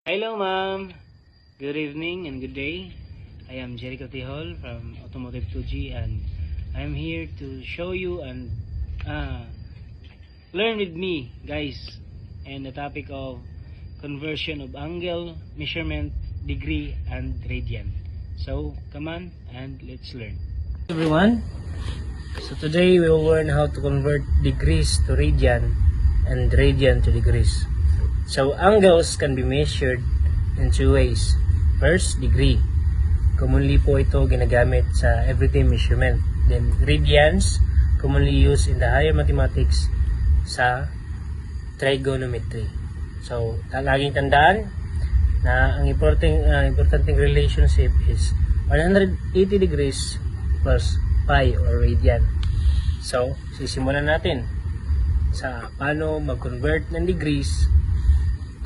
Hello, ma'am. Good evening and good day. I am Jericho Tihol from Automotive 2G, and I'm here to show you and learn with me, guys, and the topic of conversion of angle, measurement, degree, and radian. So, come on and let's learn. Everyone, so today we will learn how to convert degrees to radian and radian to degrees. So angles can be measured in two ways. First, degree. Commonly po ito ginagamit sa everyday measurement. Then radians, commonly used in the higher mathematics sa trigonometry. So laging tandaan na ang importanteng relationship is 180 degrees plus pi or radian. So sisimulan natin sa paano mag-convert ng degrees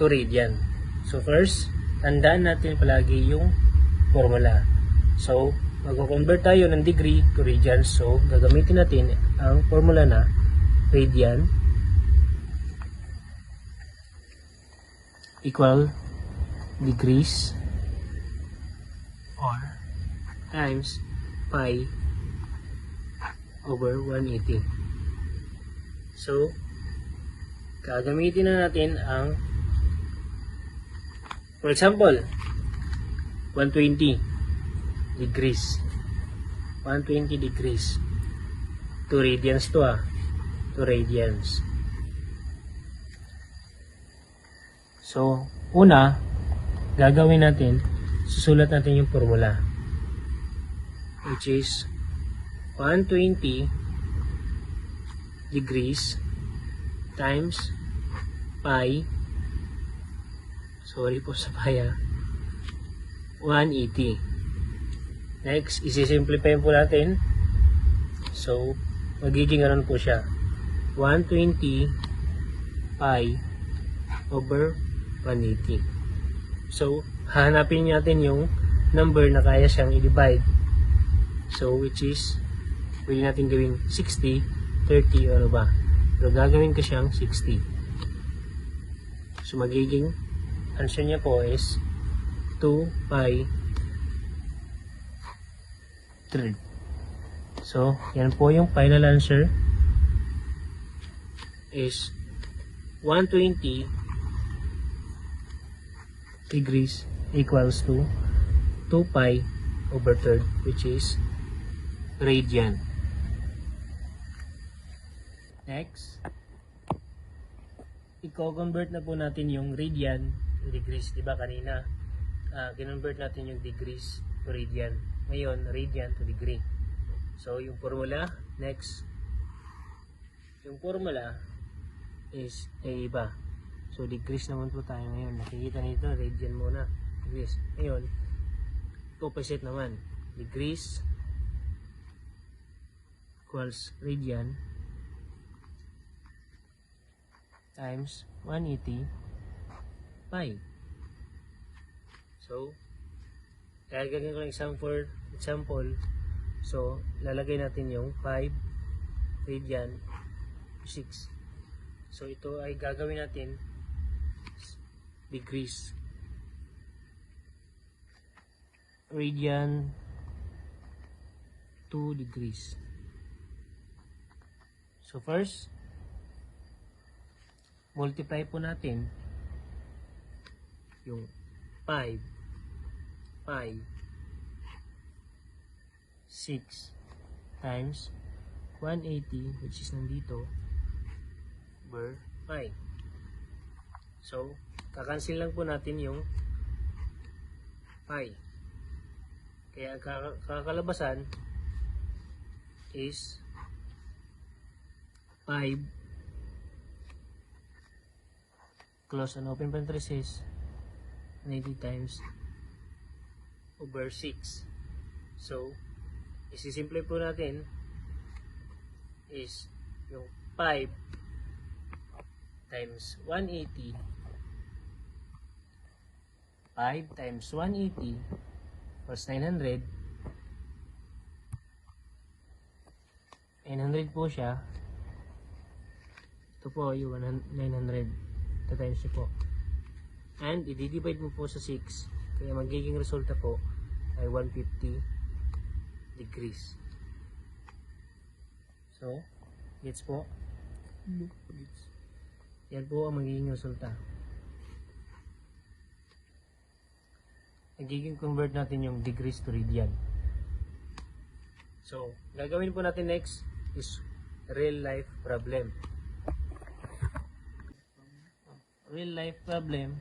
to radian. So first, tandaan natin palagi yung formula. So mag-convert tayo ng degree to radian. So gagamitin natin ang formula na radian equal degrees or times pi over 180. So gagamitin na natin ang, for example, 120 degrees. 120 degrees. 2 radians to 2 radians. So, una, gagawin natin, susulat natin yung formula. Which is 120 degrees times pi, sorry po sa pi, 180. Next, isi-simplify po natin. So, magiging ganun po siya. 120 pi over 180. So, hahanapin natin yung number na kaya siyang i-divide. So, which is, pwede natin gawing 60, 30, ano ba? Pero gagawin ko siyang 60. So, magiging answer niya po is 2 pi third. So, yan po yung final answer is 120 degrees equals to 2 pi over third, which is radian. Next, i-convert na po natin yung radian to degrees. Diba kanina, kinonvert natin yung degrees to radian. Ngayon, radian to degree. So, yung formula, next, yung formula is iba. So, degrees naman po tayo ngayon. Nakikita nito, radian muna. Degrees. Ngayon, opposite naman. Degrees equals radian times 180 pi. So, gagawin ko ng example. So, lalagay natin yung 5 radian 6. So, ito ay gagawin natin degrees. Radian 2 degrees. So, first, multiply po natin yung 5 pi 6 times 180, which is nandito, over pi. So, kakancel lang po natin yung pi. Kaya kakalabasan is 5 close and open parenthesis 90 times over 6. So, isi-simplify po natin is yung 5 times 180, 5 times 180 plus 900. 900 po siya. Ito po yung 900. Ito times po. And i-divide mo po sa 6. Kaya magiging resulta po ay 150 degrees. So, gets po? Gets. Yan po ang magiging resulta. Magiging convert natin yung degrees to radian. So, gagawin po natin next is real life problem. Real life problem,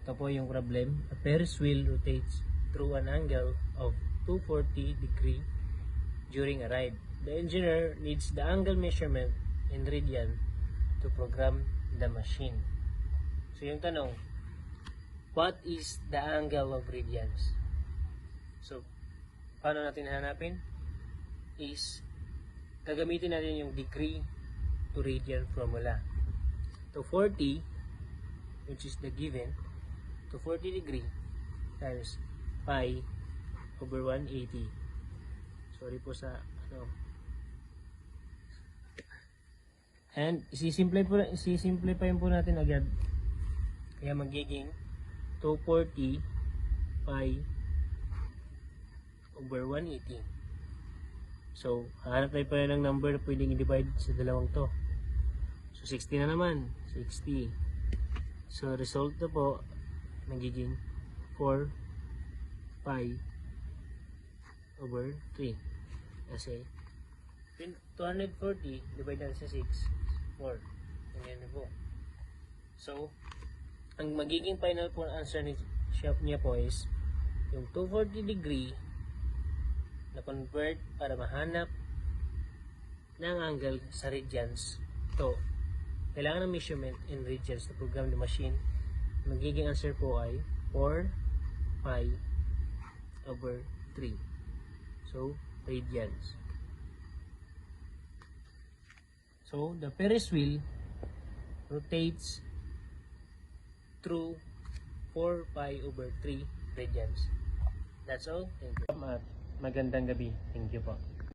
ito po yung problem. A Ferris wheel rotates through an angle of 240 degree during a ride. The engineer needs the angle measurement in radian to program the machine. So yung tanong, what is the angle of radians? So, paano natin hanapin? Is, gagamitin natin yung degree to radian formula. To 40, which is the given, to 40 degree times pi over 180. Sorry po sa And isisimplify po natin agad. Kaya magiging 240 pi over 180. So, hanap tayo pa ng number na pwedeng i-divide sa dalawang to. So, 60 na naman. 60. So, result na po magiging 4 pi over 3. Kasi 240 divided sa 6, 4. Ganyan na po. So, ang magiging final po answer niya po is yung 240 degree na convert para mahanap ng angle sa radians. So, kailangan ng measurement in radians to program the machine. Magiging answer po ay 4 pi over 3. So, radians. So, the Ferris wheel rotates through 4 pi over 3 radians. That's all. Thank you. Magandang gabi. Thank you po.